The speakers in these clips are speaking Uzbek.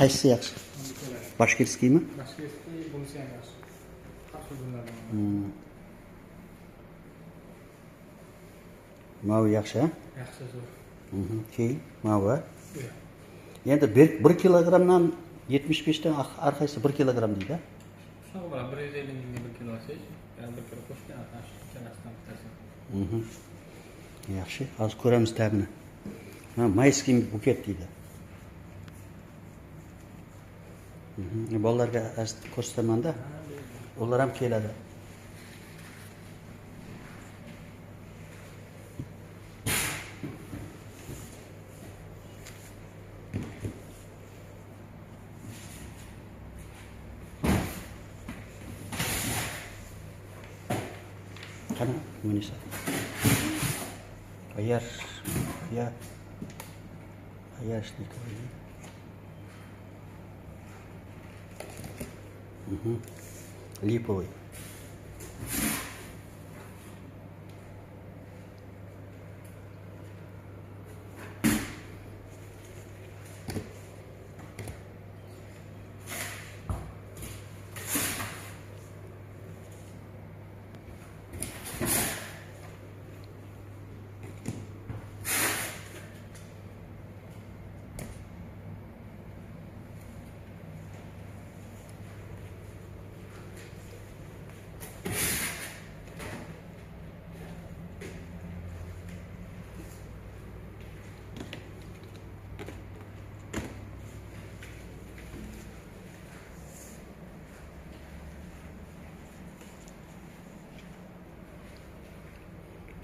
Qaysisi yaxshi? Bashkirskiymi? Bashkirskiy bunisi ham yaxshi. Har xil bunlardan. Mavi yaxshi, ha? Yaxshi zo'r. Keyin mavi. Endi 1 kilogramdan 75 dan har qaysi 1 kilogram deydi. Shunaqa bo'ladi. 150 mingga 1 kilo olsangiz, yana 1 kilo qo'shgan ikkalasidan bittasi. Yaxshi. Hozir ko'ramiz ta'bini. Mayskiy buket deydi. Bolalarga ko'rsataman-da. Ular ham keladi. Qani, Munisa. Qayar shnikov. Липовый.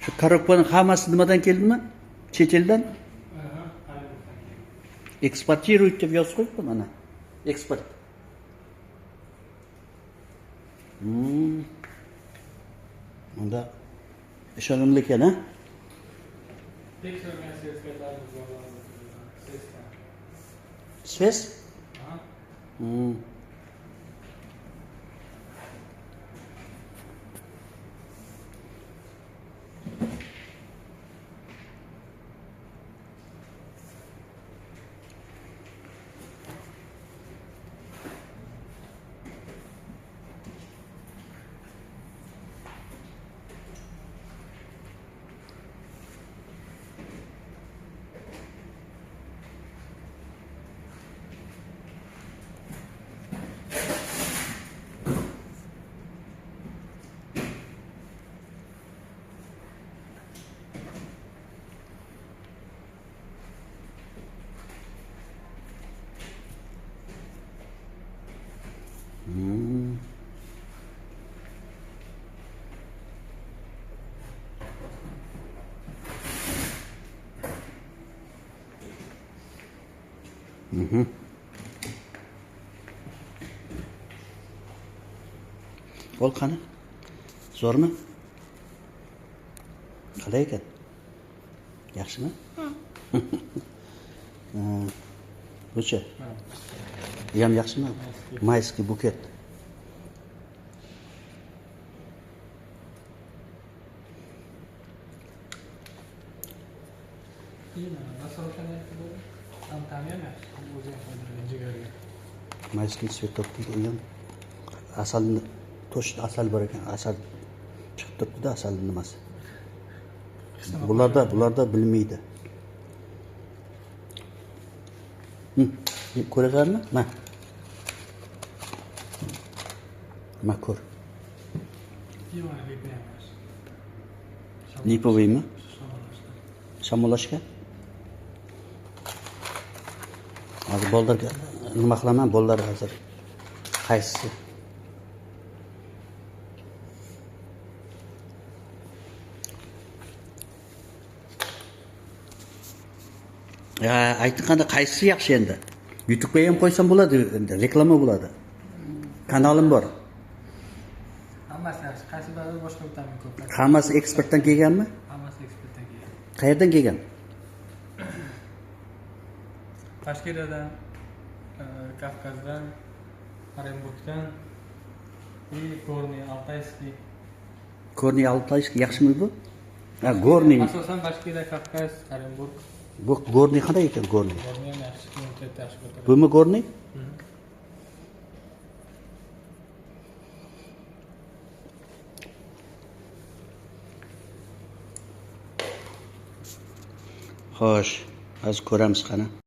Şu korobkaning hammasi nimadan keldimi? Chet eldan? Eksportiruют deb yozib qo'yibdi mana. Eksport. Unda ishonimli ekan, ha? Tekshirgan sertifikatlarimiz bor. Sves? Qo'l qani? Zo'rmi? Qalay ekan? Yaxshimi? Bucha. Ham yaxshimi? Mayskiy buket. Mayskiy svetok deydi. Asalni to'sh asal bor ekan, asal chiqib turibdi-da, asalni nimasi. Bularda bilmaydi. Ko'rasizmi? Ma ko'r. Lipoviymi? Shamollashgan. Hozir bolalarga nima qilaman? Bolalar hozir qaysisi? Aytganda qaysisi yaxshi endi? YouTube'ga ham qo'ysam bo'ladi, reklama bo'ladi. Kanalim bor. Hammasi yaxshi. Qaysi biri boshqa o'taman ko'p. Hammasi eksportdan kelganmi? Hammasi eksportdan kelgan. Qayerdan kelgan? Toshkentdan, Kavkazdan, Orenburgdan, Gorniy Altayskiy. Gorniy Altayskiy yaxshimi bu? Gorniy. Asosan Toshkent, Kavkaz, Orenburg. Bu go'rniy qanday ekan go'rniy? Borni ham yaxshi, kiyim yaxshi ko'taradi. Bumi go'rniy? Xo'sh, hozir ko'ramiz qani.